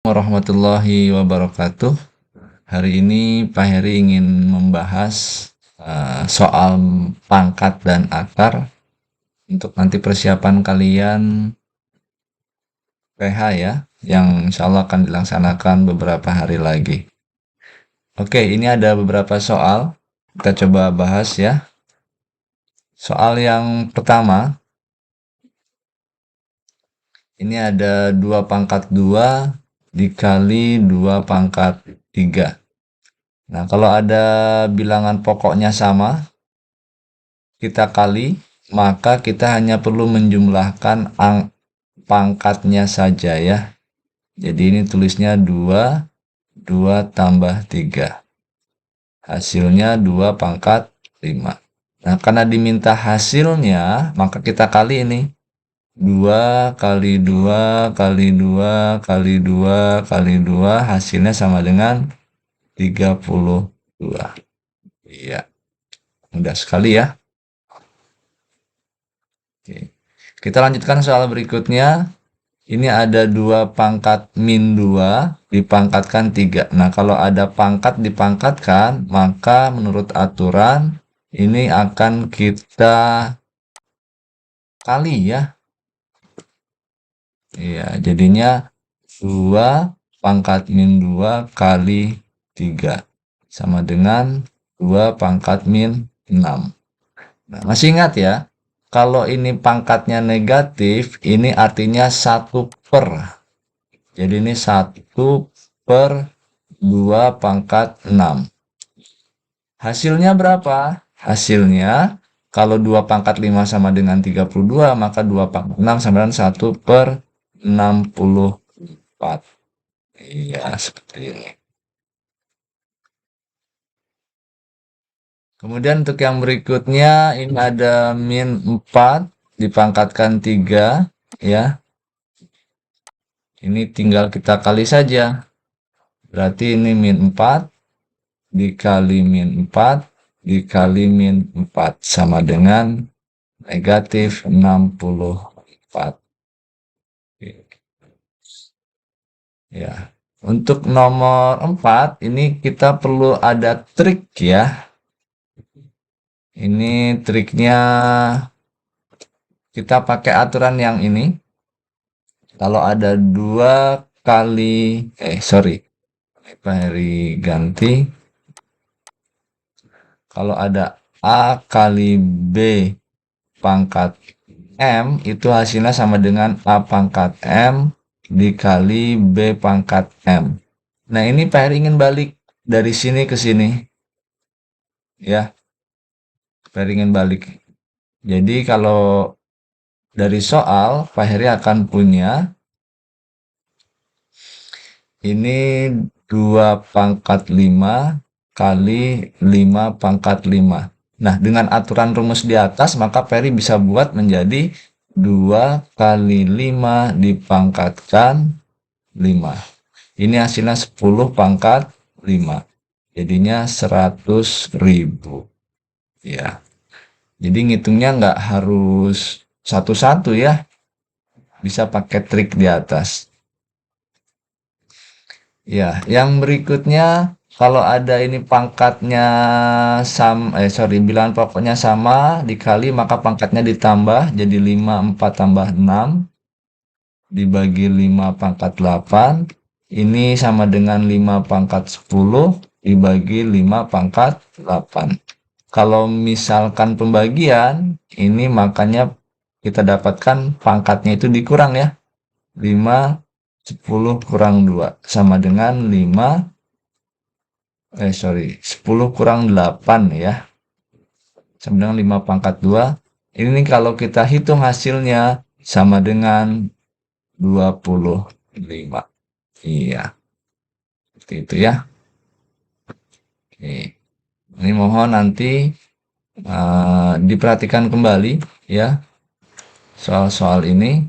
Warahmatullahi wabarakatuh. Hari ini Pak Heri ingin membahas soal pangkat dan akar untuk nanti persiapan kalian PH ya, yang insya Allah akan dilaksanakan beberapa hari lagi. Oke, ini ada beberapa soal. Kita coba bahas ya. Soal yang pertama, ini ada 2 pangkat 2 dikali 2 pangkat 3. Nah, kalau ada bilangan pokoknya sama, kita kali, maka kita hanya perlu menjumlahkan pangkatnya saja ya. Jadi ini tulisnya 2 tambah 3. Hasilnya 2 pangkat 5. Nah, karena diminta hasilnya, maka kita kali ini. 2 kali 2 kali 2 kali 2 kali 2 hasilnya sama dengan 32. Iya, mudah sekali ya. Oke. Kita lanjutkan soal berikutnya. Ini ada 2 pangkat min 2 dipangkatkan 3. Nah, kalau ada pangkat dipangkatkan, maka menurut aturan ini akan kita kali ya. Iya, jadinya 2 pangkat min 2 kali 3. Sama dengan 2 pangkat min 6. Nah, masih ingat ya? Kalau ini pangkatnya negatif, ini artinya 1 per. Jadi ini 1 per 2 pangkat 6. Hasilnya berapa? Hasilnya, kalau 2 pangkat 5 sama dengan 32, maka 2 pangkat 6 sama dengan 1 per 64. Iya, seperti ini. Kemudian untuk yang berikutnya, ini ada min 4 dipangkatkan 3, ya. Ini tinggal kita kali saja. Berarti ini min 4 dikali min 4 dikali min 4 sama dengan negatif 64. Ya. Untuk nomor 4 ini kita perlu ada trik ya. Ini triknya kita pakai aturan yang ini. Kalau ada 2 kali sorry. Mari ganti. Kalau ada A kali B pangkat M, itu hasilnya sama dengan A pangkat M dikali B pangkat M. Nah, ini Pak Heri ingin balik dari sini ke sini. Ya, Pak Heri ingin balik. Jadi, kalau dari soal, Pak Heri akan punya ini 2 pangkat 5 kali 5 pangkat 5. Nah, dengan aturan rumus di atas, maka Peri bisa buat menjadi 2 kali 5 dipangkatkan 5. Ini hasilnya 10 pangkat 5. Jadinya 100.000. Ya. Jadi ngitungnya nggak harus satu-satu ya. Bisa pakai trik di atas. Ya, yang berikutnya kalau ada ini pangkatnya sama, bilangan pokoknya sama dikali maka pangkatnya ditambah jadi 5, 4 tambah 6 dibagi 5 pangkat 8. Ini sama dengan 5 pangkat 10 dibagi 5 pangkat 8. Kalau misalkan pembagian, ini makanya kita dapatkan pangkatnya itu dikurang ya. 5 10 kurang 2 sama dengan 10 kurang 8 ya. Sama dengan 5 pangkat 2. Ini kalau kita hitung hasilnya sama dengan 25. Iya. Seperti itu ya. Oke. Ini mohon nanti diperhatikan kembali ya soal-soal ini.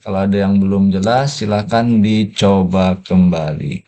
Kalau ada yang belum jelas, silakan dicoba kembali.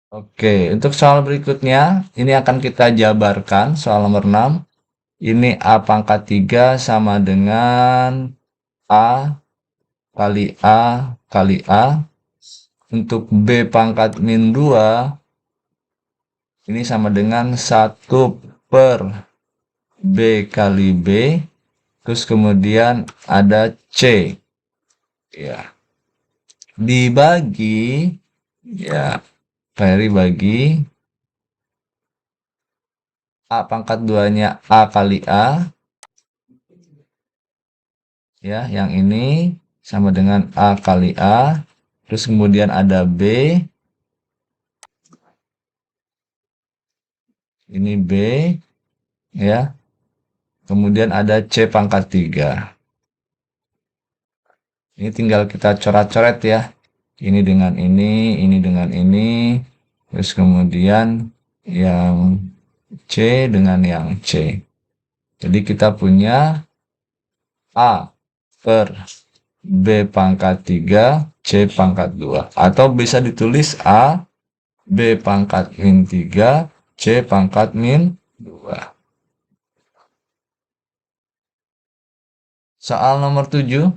Oke, untuk soal berikutnya, ini akan kita jabarkan soal nomor 6. Ini A pangkat 3 sama dengan A kali A kali A. Untuk B pangkat min 2, ini sama dengan 1 per B kali B. Terus kemudian ada C. Ya, dibagi, ya, Ferry bagi A pangkat 2-nya A kali A, ya, yang ini sama dengan A kali A, terus kemudian ada B, ini B, ya, kemudian ada C pangkat 3. Ini tinggal kita coret-coret ya, ini dengan ini dengan ini, terus kemudian yang C dengan yang C. Jadi kita punya A per B pangkat 3, C pangkat 2. Atau bisa ditulis A, B pangkat min 3, C pangkat min 2. Soal nomor 7.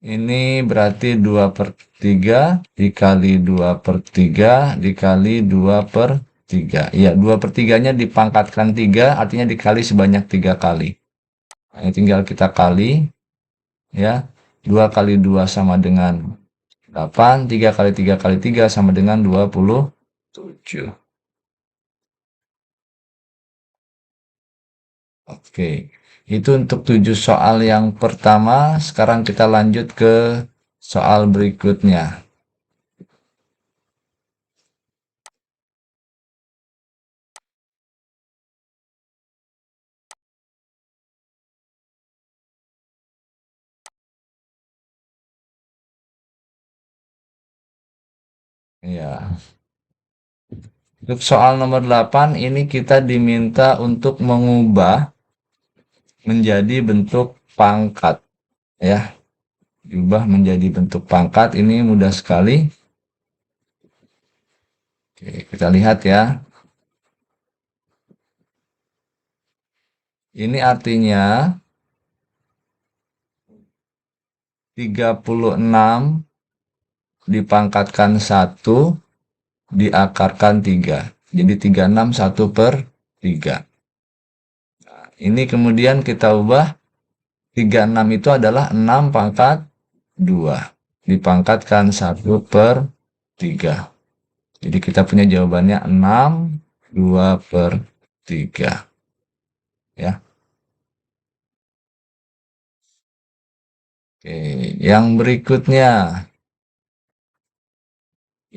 Ini berarti 2 per 3 dikali 2 per 3 dikali 2 per 3. Iya, 2 per 3-nya dipangkatkan 3, artinya dikali sebanyak 3 kali. Nah, ini tinggal kita kali, ya. 2 kali 2 sama dengan 8, 3 kali 3 kali 3 sama dengan 27. Oke, itu untuk 7 soal yang pertama. Sekarang kita lanjut ke soal berikutnya. Ya, untuk soal nomor 8 ini kita diminta untuk mengubah menjadi bentuk pangkat, ya. Diubah menjadi bentuk pangkat, ini mudah sekali. Oke, kita lihat ya. Ini artinya 36 dipangkatkan 1 diakarkan 3. Jadi 36 1 per 3. Nah, ini kemudian kita ubah 36 itu adalah 6 pangkat 2 dipangkatkan 1 per 3. Jadi kita punya jawabannya 6 2 per 3. Ya. Oke, yang berikutnya.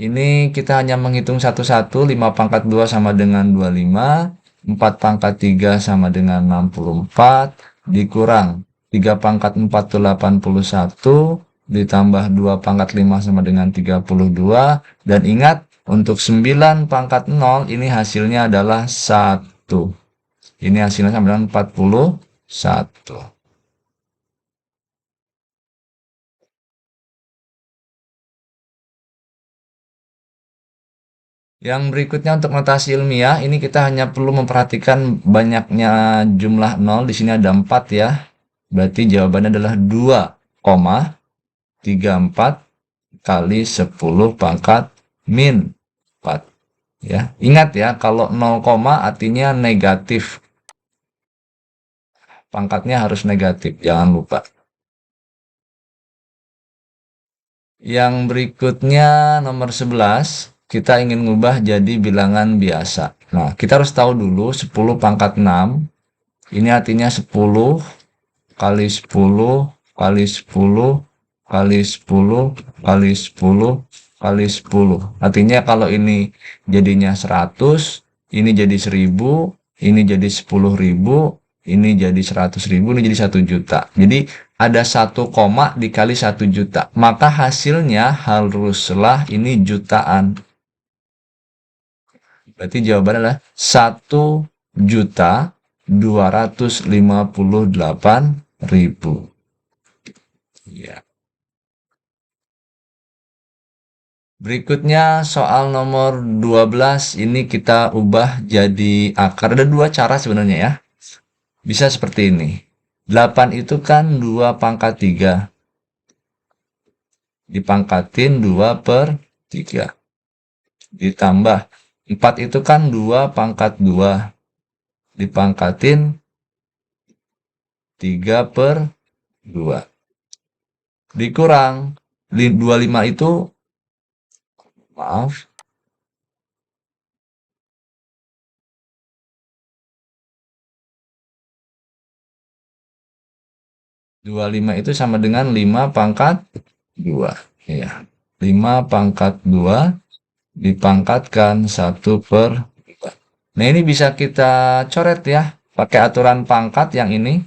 Ini kita hanya menghitung satu-satu, 5 pangkat 2 sama dengan 25, 4 pangkat 3 sama dengan 64, dikurang 3 pangkat 4 itu 81, ditambah 2 pangkat 5 sama dengan 32, dan ingat, untuk 9 pangkat 0 ini hasilnya adalah 1. Ini hasilnya sama dengan 41. Yang berikutnya untuk notasi ilmiah, ini kita hanya perlu memperhatikan banyaknya jumlah 0. Di sini ada 4 ya. Berarti jawabannya adalah 2,34 kali 10 pangkat min 4. Ya. Ingat ya, kalau 0, artinya negatif. Pangkatnya harus negatif, jangan lupa. Yang berikutnya nomor 11, kita ingin ngubah jadi bilangan biasa. Nah, kita harus tahu dulu 10 pangkat 6, ini artinya 10 kali 10 kali 10 kali 10 kali 10 kali 10. Artinya kalau ini jadinya 100, ini jadi 1000, ini jadi 10.000, ini jadi 100.000, ini jadi 1 juta. Jadi ada 1 koma dikali 1 juta. Maka hasilnya haruslah ini jutaan. Berarti jawabannya adalah 1.258.000. Ya. Berikutnya soal nomor 12 ini kita ubah jadi akar. Ada dua cara sebenarnya ya. Bisa seperti ini. 8 itu kan 2 pangkat 3. Dipangkatin 2 per 3. Ditambah 4 itu kan 2 pangkat 2. Dipangkatin 3 per 2. Dikurang 25 itu, maaf, 25 itu sama dengan 5 pangkat 2. Ya. 5 pangkat 2 dipangkatkan 1 per 2. Nah, ini bisa kita coret ya. Pakai aturan pangkat yang ini.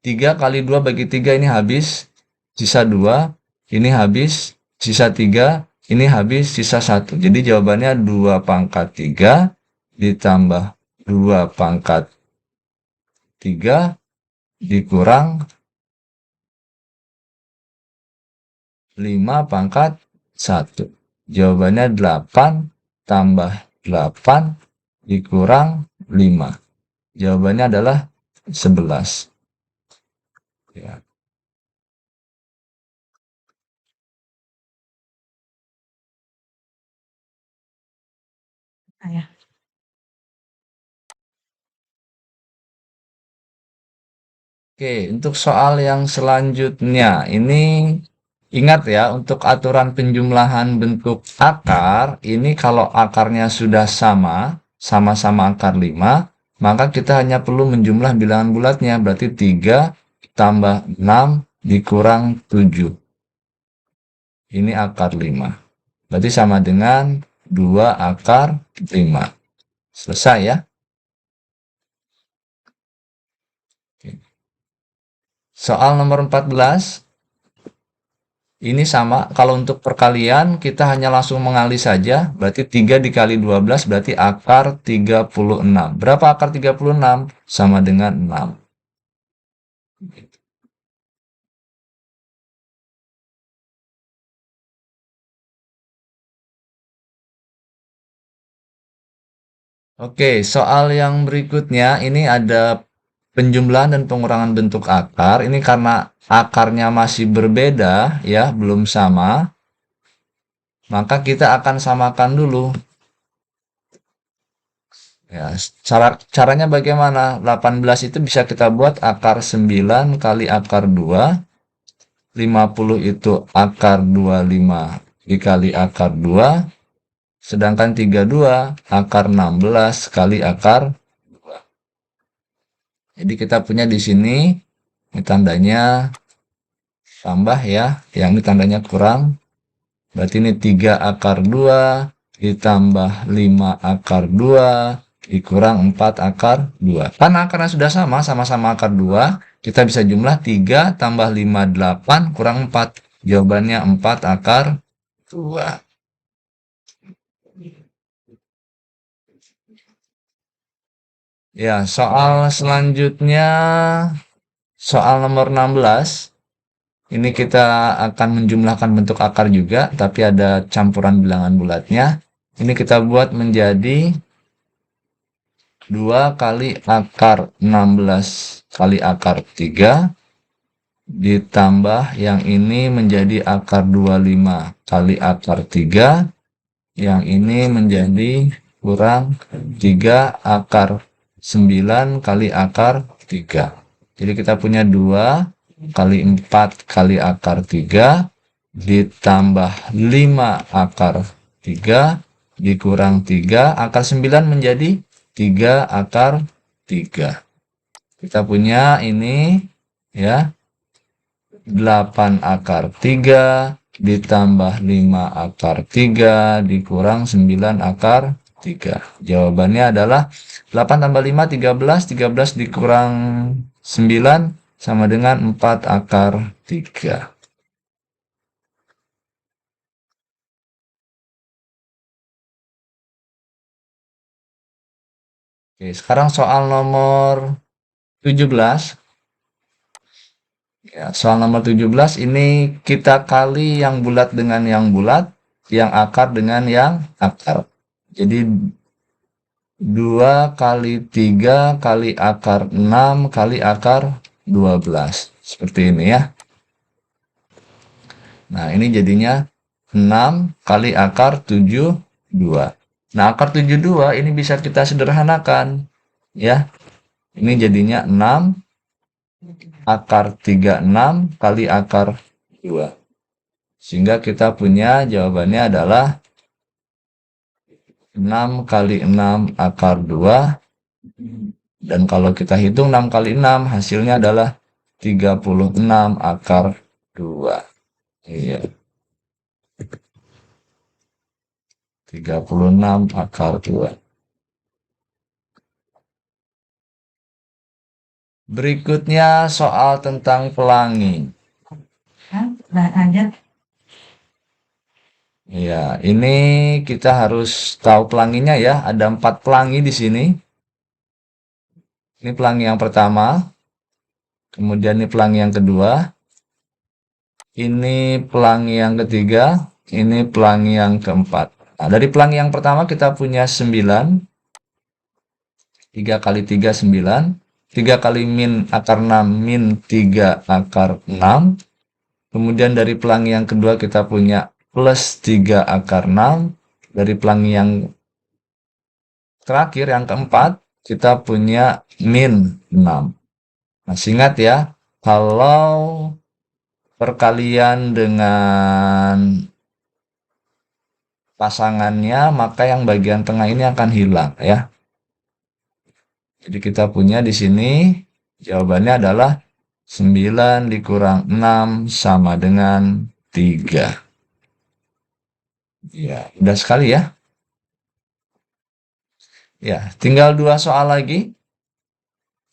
3 kali 2 bagi 3 ini habis. Sisa 2. Ini habis. Sisa 3. Ini habis. Sisa 1. Jadi jawabannya 2 pangkat 3 ditambah 2 pangkat 3 dikurang 5 pangkat 1. Jawabannya 8 tambah 8 dikurang 5. Jawabannya adalah 11. Ya. Ayah. Oke, untuk soal yang selanjutnya, ini ingat ya, untuk aturan penjumlahan bentuk akar, ini kalau akarnya sudah sama, sama-sama akar 5, maka kita hanya perlu menjumlah bilangan bulatnya, berarti 3 tambah 6 dikurang 7. Ini akar 5. Berarti sama dengan 2 akar 5. Selesai ya. Soal nomor 14. Ini sama, kalau untuk perkalian kita hanya langsung mengalih saja, berarti 3 dikali 12 berarti akar 36. Berapa akar 36? Sama dengan 6. Oke, soal yang berikutnya ini ada penjumlahan dan pengurangan bentuk akar. Ini karena akarnya masih berbeda ya, belum sama, maka kita akan samakan dulu. Ya, caranya bagaimana? 18 itu bisa kita buat akar 9 kali akar 2. 50 itu akar 25 dikali akar 2. Sedangkan 32 akar 16 kali akar 2. Jadi kita punya di sini, ini tandanya tambah ya, yang ini tandanya kurang. Berarti ini 3 akar 2 ditambah 5 akar 2 dikurang 4 akar 2. Karena akarnya sudah sama, sama-sama akar 2, kita bisa jumlah 3 tambah 5, 8 kurang 4. Jawabannya 4 akar 2. Ya, soal selanjutnya, soal nomor 16. Ini kita akan menjumlahkan bentuk akar juga, tapi ada campuran bilangan bulatnya. Ini kita buat menjadi 2 kali akar 16 kali akar 3 ditambah yang ini menjadi akar 25 kali akar 3, yang ini menjadi kurang 3 akar 9 kali akar 3. Jadi kita punya 2 kali 4 kali akar 3 ditambah 5 akar 3 dikurang 3 akar 9 menjadi 3 akar 3. Kita punya ini ya 8 akar 3 ditambah 5 akar 3 dikurang 9 akar 3. Jawabannya adalah 8 tambah 5, 13. 13 dikurang 9 sama dengan 4 akar 3. Oke, sekarang soal nomor 17. Ya, soal nomor 17 ini kita kali yang bulat dengan yang bulat, yang akar dengan yang akar. Jadi 2 kali 3 kali akar 6 kali akar 12. Seperti ini ya. Nah, ini jadinya 6 kali akar 72. Nah, akar 72 ini bisa kita sederhanakan. Ya, ini jadinya 6 akar 36 kali akar 2. Sehingga kita punya jawabannya adalah 6 kali 6 akar 2. Dan kalau kita hitung 6 kali 6, hasilnya adalah 36 akar 2. Iya, 36 akar 2. Berikutnya soal tentang pelangi. Ya, ini kita harus tahu pelanginya ya. Ada 4 pelangi di sini. Ini pelangi yang pertama. Kemudian ini pelangi yang kedua. Ini pelangi yang ketiga. Ini pelangi yang keempat. Nah, dari pelangi yang pertama kita punya 9. 3 kali 3, 9. 3 kali min akar 6, min 3 akar 6. Kemudian dari pelangi yang kedua kita punya plus 3 akar 6. Dari pelangi yang terakhir, yang keempat, kita punya min 6. Nah, ingat ya, kalau perkalian dengan pasangannya, maka yang bagian tengah ini akan hilang ya. Jadi kita punya di sini jawabannya adalah 9 dikurang 6 sama dengan 3. Ya, mudah sekali ya. Ya, tinggal 2 soal lagi.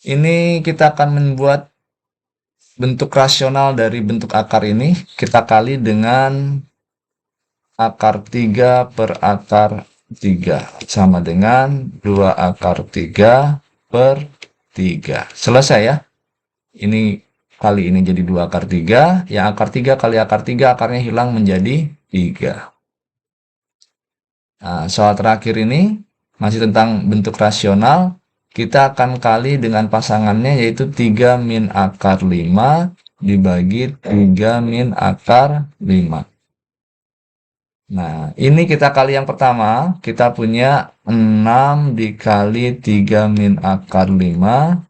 Ini kita akan membuat bentuk rasional dari bentuk akar ini. Kita kali dengan akar 3 per akar 3. Sama dengan 2 akar 3 per 3. Selesai ya. Ini kali ini jadi 2 akar 3. Yang akar 3 kali akar 3, akarnya hilang menjadi 3. Nah, soal terakhir ini masih tentang bentuk rasional. Kita akan kali dengan pasangannya, yaitu 3 min akar 5 dibagi 3 min akar 5. Nah, ini kita kali yang pertama. Kita punya 6 dikali 3 min akar 5.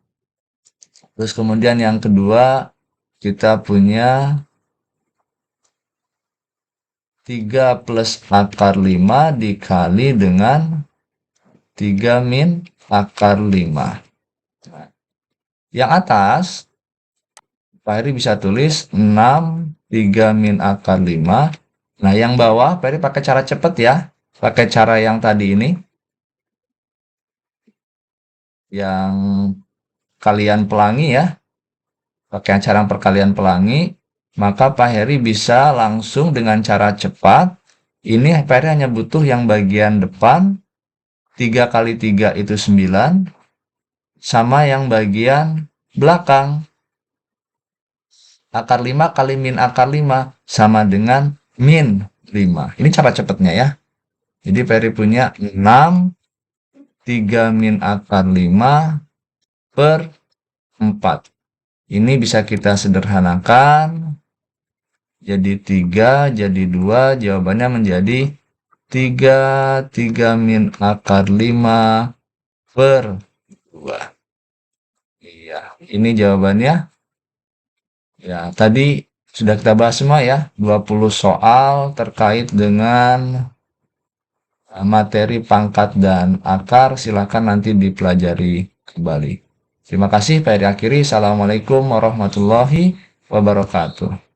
Terus kemudian yang kedua, kita punya 3 plus akar 5 dikali dengan 3 min akar 5. Nah, yang atas, Pak Heri bisa tulis 6 3 min akar 5. Nah, yang bawah, Pak Heri pakai cara cepat ya. Pakai cara yang tadi ini. Yang kalian pelangi ya. Pakai cara perkalian pelangi. Maka Pak Heri bisa langsung dengan cara cepat. Ini Pak Heri hanya butuh yang bagian depan. 3 kali 3 itu 9. Sama yang bagian belakang. Akar 5 kali min akar 5 sama dengan min 5. Ini cara cepatnya ya. Jadi Peri punya 6 3 min akar 5 per 4. Ini bisa kita sederhanakan. Jadi 3, jadi 2. Jawabannya menjadi 3 min akar 5 per 2. Iya, ini jawabannya. Ya, tadi sudah kita bahas semua ya, 20 soal terkait dengan materi pangkat dan akar. Silakan nanti dipelajari kembali. Terima kasih, Pak Eri akhiri. Assalamualaikum warahmatullahi wabarakatuh.